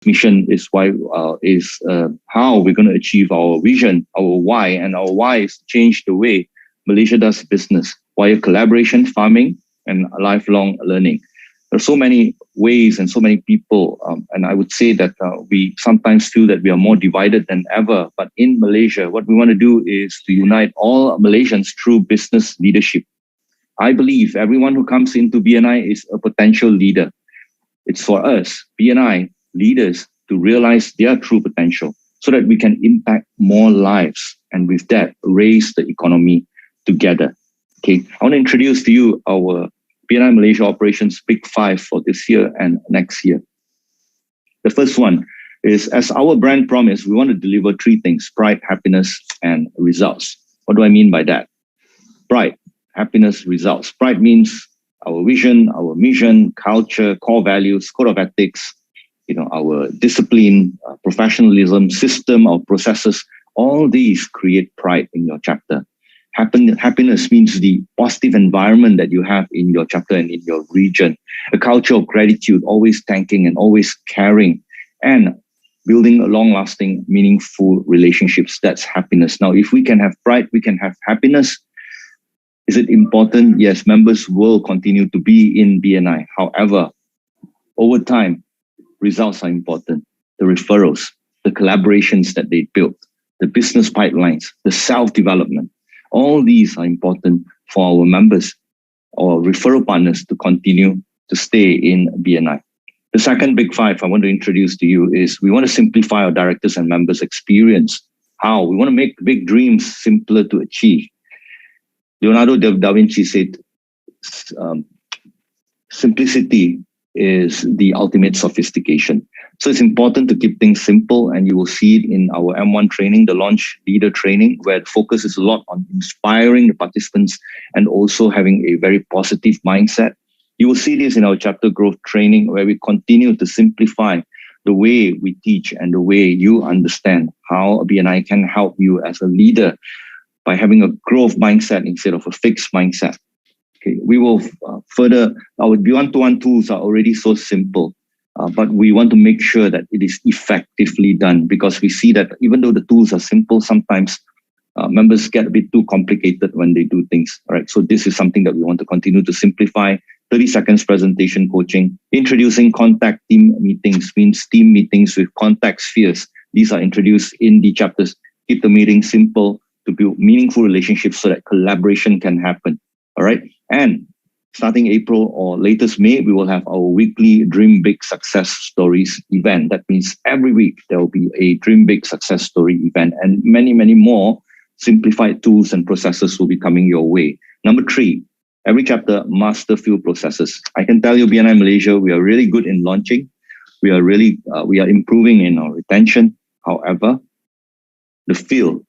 mission is how we're going to achieve our vision, our why, and our why is to change the way Malaysia does business via collaboration, farming, and lifelong learning. There are so many ways and so many people, and I would say that we sometimes feel that we are more divided than ever. But in Malaysia, what we want to do is to unite all Malaysians through business leadership. I believe everyone who comes into BNI is a potential leader. It's for us, BNI leaders, to realize their true potential so that we can impact more lives and with that raise the economy together. Okay, I want to introduce to you our BNI Malaysia operations Big Five for this year and next year. The first one is, as our brand promise, we want to deliver three things: pride, happiness, and results. What do I mean by that? Pride, happiness, results. Pride means our vision, our mission, culture, core values, code of ethics, our discipline, professionalism, system, our processes. All these create pride in your chapter. Happiness means the positive environment that you have in your chapter and in your region. A culture of gratitude, always thanking and always caring, and building long-lasting, meaningful relationships. That's happiness. Now, if we can have pride, we can have happiness. Is it important? Yes, members will continue to be in BNI. However, over time, results are important. The referrals, the collaborations that they built, the business pipelines, the self-development, all these are important for our members or referral partners to continue to stay in BNI. The second Big Five I want to introduce to you is we want to simplify our directors and members' experience. How? We want to make big dreams simpler to achieve. Leonardo da Vinci said, simplicity is the ultimate sophistication. So it's important to keep things simple, and you will see it in our M1 training, the launch leader training, where the focus is a lot on inspiring the participants and also having a very positive mindset. You will see this in our chapter growth training, where we continue to simplify the way we teach and the way you understand how BNI can help you as a leader by having a growth mindset instead of a fixed mindset. Okay, we will further, our one-to-one tools are already so simple, but we want to make sure that it is effectively done, because we see that even though the tools are simple, sometimes members get a bit too complicated when they do things. All right, so this is something that we want to continue to simplify. 30 seconds presentation coaching, introducing contact team meetings, means team meetings with contact spheres. These are introduced in the chapters. Keep the meeting simple to build meaningful relationships so that collaboration can happen. All right. And starting April or latest May, we will have our weekly Dream Big Success Stories event. That means every week there will be a Dream Big Success Story event, and many, many more simplified tools and processes will be coming your way. Number 3, every chapter master field processes. I can tell you, BNI Malaysia, we are really good in launching. We are improving in our retention. However, the field,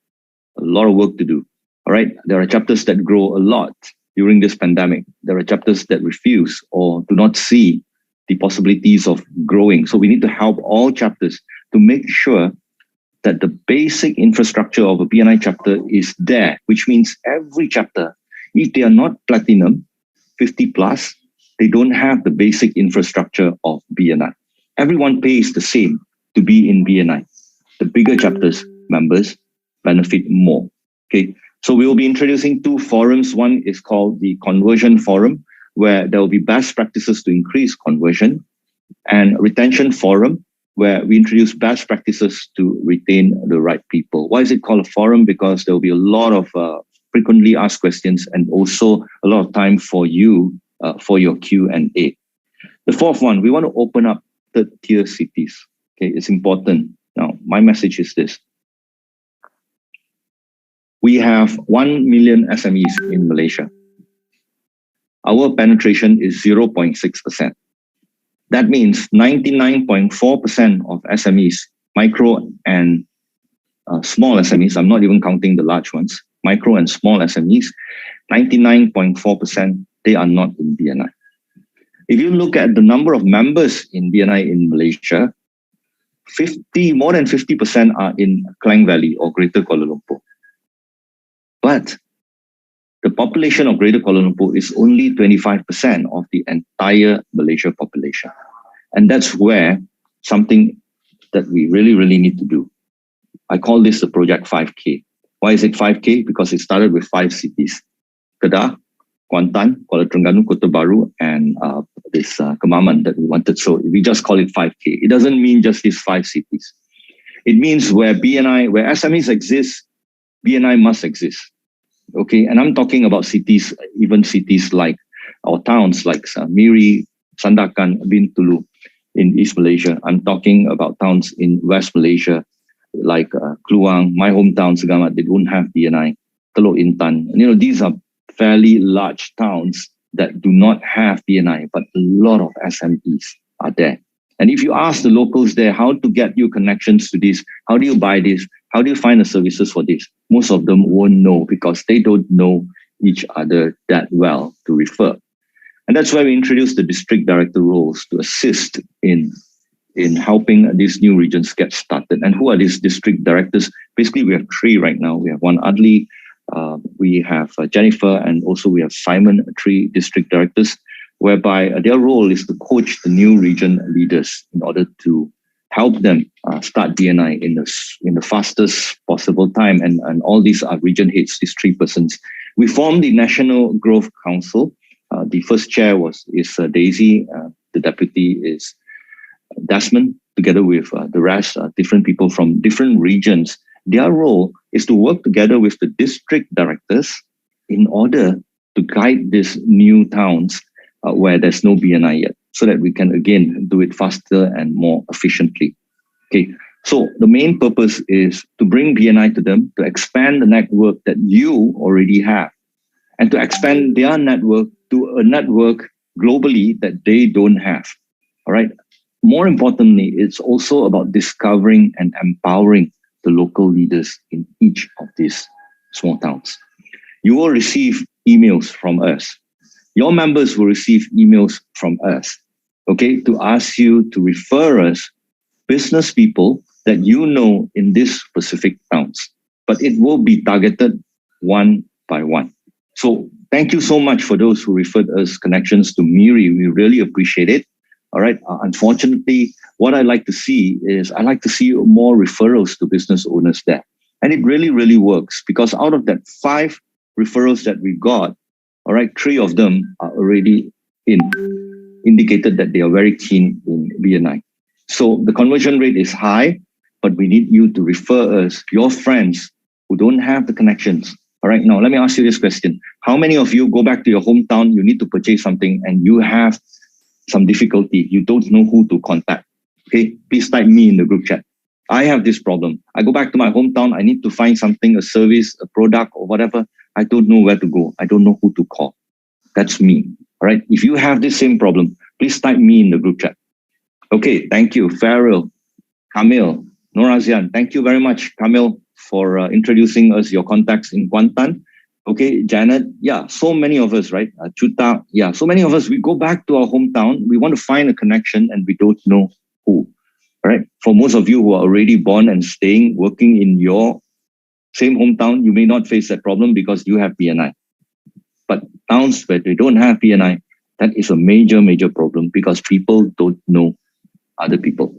a lot of work to do. All right. There are chapters that grow a lot during this pandemic. There are chapters that refuse or do not see the possibilities of growing. So we need to help all chapters to make sure that the basic infrastructure of a BNI chapter is there, which means every chapter, if they are not platinum, 50 plus, they don't have the basic infrastructure of BNI. Everyone pays the same to be in BNI. The bigger chapters, members, benefit more. Okay. So we will be introducing 2 forums. One is called the Conversion Forum, where there will be best practices to increase conversion, and Retention Forum, where we introduce best practices to retain the right people. Why is it called a forum? Because there will be a lot of frequently asked questions and also a lot of time for you for your Q&A. The 4th one, we want to open up 3rd-tier cities. Okay, it's important. Now, my message is this. We have 1 million SMEs in Malaysia. Our penetration is 0.6%. That means 99.4% of SMEs, micro and small SMEs, I'm not even counting the large ones, micro and small SMEs, 99.4%, they are not in BNI. If you look at the number of members in BNI in Malaysia, more than 50% are in Klang Valley or Greater Kuala Lumpur. But the population of Greater Kuala Lumpur is only 25% of the entire Malaysia population. And that's where something that we really, really need to do. I call this the Project 5K. Why is it 5K? Because it started with 5 cities: Kedah, Kuantan, Kuala Terengganu, Kota Baru, and this Kemaman that we wanted. So we just call it 5K. It doesn't mean just these 5 cities. It means where where SMEs exist, BNI must exist. Okay, and I'm talking about cities, even cities like our towns like Miri, Sandakan, Bintulu in East Malaysia. I'm talking about towns in West Malaysia like Kluang, my hometown, Segamat. They don't have BNI. Teluk Intan. And, these are fairly large towns that do not have BNI, but a lot of SMEs are there. And if you ask the locals there how to get you connections to this, how do you buy this, how do you find the services for this, most of them won't know because they don't know each other that well to refer. And that's why we introduced the district director roles to assist in helping these new regions get started. And who are these district directors? Basically, we have 3 right now. We have one Adli, we have Jennifer, and also we have Simon, 3 district directors, whereby their role is to coach the new region leaders in order to help them start BNI in the fastest possible time. And all these are region heads, these 3 persons. We formed the National Growth Council. The first chair is Daisy. The deputy is Desmond, together with the rest, different people from different regions. Their role is to work together with the district directors in order to guide these new towns where there's no BNI yet, so that we can again do it faster and more efficiently. Okay, so the main purpose is to bring BNI to them, to expand the network that you already have, and to expand their network to a network globally that they don't have. All right. More importantly, it's also about discovering and empowering the local leaders in each of these small towns. You will receive emails from us. Your members will receive emails from us, okay, to ask you to refer us business people that you know in these specific towns. But it will be targeted one by one. So thank you so much for those who referred us connections to Miri. We really appreciate it. All right. Unfortunately, what I like to see is I like to see more referrals to business owners there. And it really, really works because out of that 5 referrals that we got, all right, 3 of them are already indicated that they are very keen in BNI. So the conversion rate is high, but we need you to refer us, your friends who don't have the connections. All right. Now, let me ask you this question. How many of you go back to your hometown, you need to purchase something and you have some difficulty, you don't know who to contact? Okay, please type me in the group chat. I have this problem. I go back to my hometown, I need to find something, a service, a product or whatever. I don't know where to go. I don't know who to call. That's me. All right. If you have this same problem, please type me in the group chat. Okay, thank you. Farrell, Kamil, Norazian. Thank you very much, Kamil, for introducing us your contacts in Kuantan. Okay, Janet, yeah, so many of us, right? Chuta, yeah, so many of us, we go back to our hometown, we want to find a connection and we don't know who, right? For most of you who are already born and staying, working in your same hometown, you may not face that problem because you have BNI. But towns where they don't have BNI, that is a major, major problem because people don't know other people,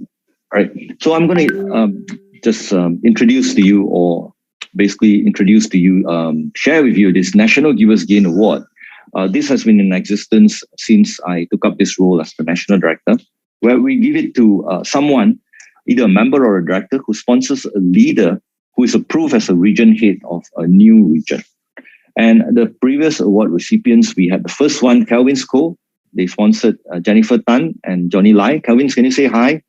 right? So I'm going to just introduce to you or basically introduce to you, share with you this National Givers Gain Award. This has been in existence since I took up this role as the National Director, where we give it to someone, either a member or a director, who sponsors a leader who is approved as a region head of a new region. And the previous award recipients, we had the first one, Kelvin's Co. They sponsored Jennifer Tan and Johnny Lai. Kelvin, can you say hi?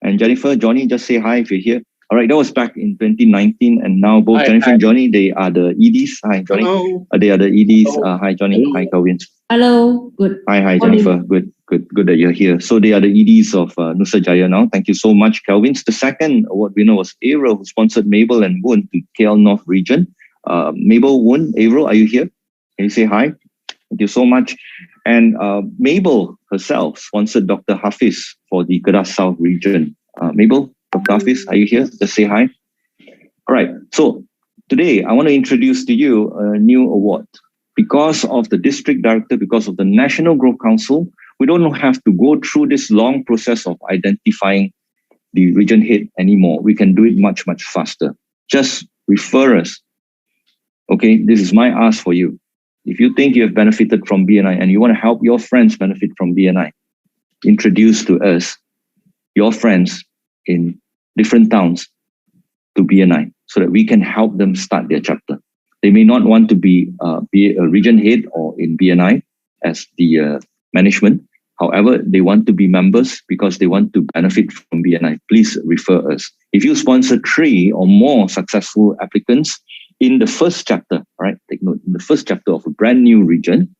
And Jennifer, Johnny, just say hi if you're here. All right, that was back in 2019, and now both Jennifer and Johnny, they are the EDs. Hi, Johnny. Hello. They are the EDs. Hi, Johnny. Hello. Hi, Kelvin. Hello. Good. Hi, Jennifer. Good that you're here. So they are the EDs of Nusa Jaya now. Thank you so much, Kelvin. The second award winner was Avro, who sponsored Mabel and Woon to KL North region. Mabel, Woon, Avro, are you here? Can you say hi? Thank you so much. And Mabel herself sponsored Dr. Hafiz for the Kedah South region. Mabel, Dr. Hafiz, are you here? Just say hi. All right. So today I want to introduce to you a new award. Because of the district director, because of the National Growth Council, we don't have to go through this long process of identifying the region head anymore. We can do it much, much faster. Just refer us. Okay, this is my ask for you. If you think you have benefited from BNI and you want to help your friends benefit from BNI, introduce to us your friends in different towns to BNI so that we can help them start their chapter. They may not want to be a region head or in BNI as the management. However, they want to be members because they want to benefit from BNI. Please refer us. If you sponsor 3 or more successful applicants in the first chapter, all right, take note, in the first chapter of a brand new region,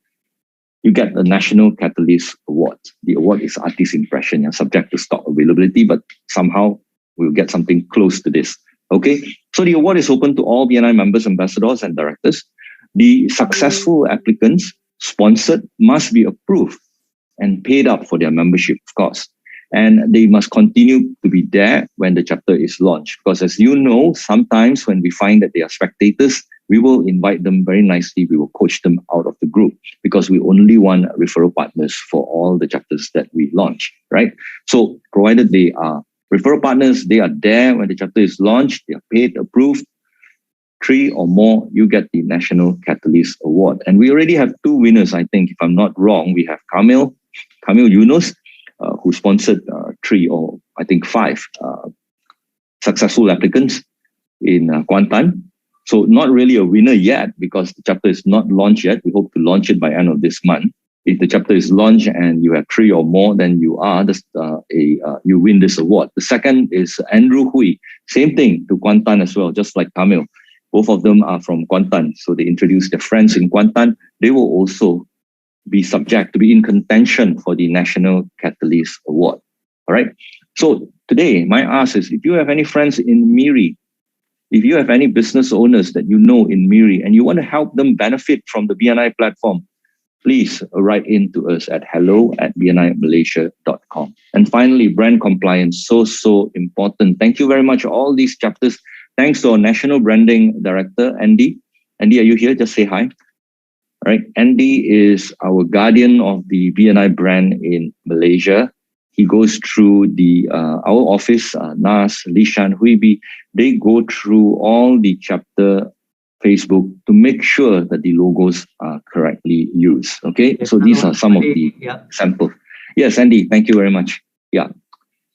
you get the National Catalyst Award. The award is artist impression and subject to stock availability, but somehow we'll get something close to this. Okay, so the award is open to all BNI members, ambassadors, and directors. The successful applicants sponsored must be approved and paid up for their membership, of course. And they must continue to be there when the chapter is launched. Because as you know, sometimes when we find that they are spectators, we will invite them very nicely. We will coach them out of the group because we only want referral partners for all the chapters that we launch, right? So provided they are referral partners, they are there when the chapter is launched, they are paid, approved, 3 or more, you get the National Catalyst Award. And we already have 2 winners, I think, if I'm not wrong. We have Kamil Yunus, who sponsored 3 or I think 5 successful applicants in Kuantan. So not really a winner yet because the chapter is not launched yet. We hope to launch it by end of this month. If the chapter is launched and you have 3 or more, then you are you win this award. The second is Andrew Hui. Same thing to Kuantan as well, just like Kamil. Both of them are from Kuantan. So they introduced their friends in Kuantan. They will also be subject to be in contention for the National Catalyst Award. All right. So today, my ask is, if you have any friends in Miri, if you have any business owners that you know in Miri and you want to help them benefit from the BNI platform, please write in to us at hello@bnimalaysia.com. And finally, brand compliance, so important. Thank you very much, all these chapters. Thanks to our National Branding Director, Andy. Andy, are you here? Just say hi. All right. Andy is our guardian of the BNI brand in Malaysia. He goes through our office, Nas, Lishan, Huibi. They go through all the chapter Facebook to make sure that the logos are correctly used. Okay. Yes, so these are some of the samples. Yes, Andy, thank you very much. Yeah.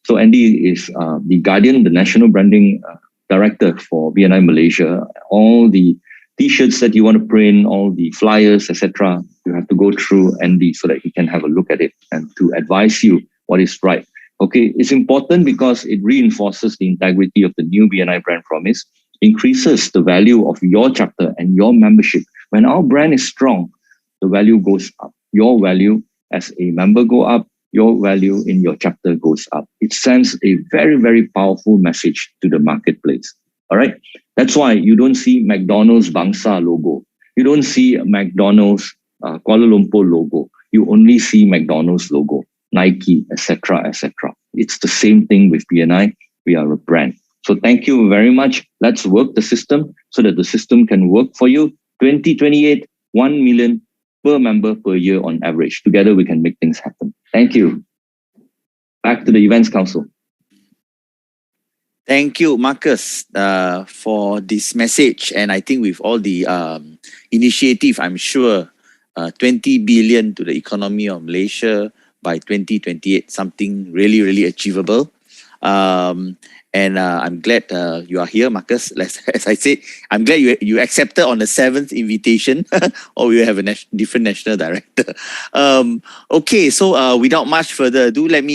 So Andy is the guardian, the National Branding Director for BNI Malaysia. All the T-shirts that you want to print, all the flyers, etc., you have to go through Andy so that he can have a look at it and to advise you what is right. Okay, it's important because it reinforces the integrity of the new BNI brand promise, increases the value of your chapter and your membership. When our brand is strong, the value goes up. Your value as a member go up, your value in your chapter goes up. It sends a very, very powerful message to the marketplace. All right. That's why you don't see McDonald's Bangsa logo. You don't see McDonald's Kuala Lumpur logo. You only see McDonald's logo, Nike, etc., etc. It's the same thing with BNI. We are a brand. So thank you very much. Let's work the system so that the system can work for you. 2028, 1 million per member per year on average. Together we can make things happen. Thank you. Back to the Events Council. Thank you, Marcus, for this message. And I think with all the initiative, I'm sure 20 billion to the economy of Malaysia by 2028, something really, really achievable. And I'm glad you are here, Marcus. As I said, I'm glad you accepted on the 7th invitation, or we will have a different national director. Okay, so without much further ado, let me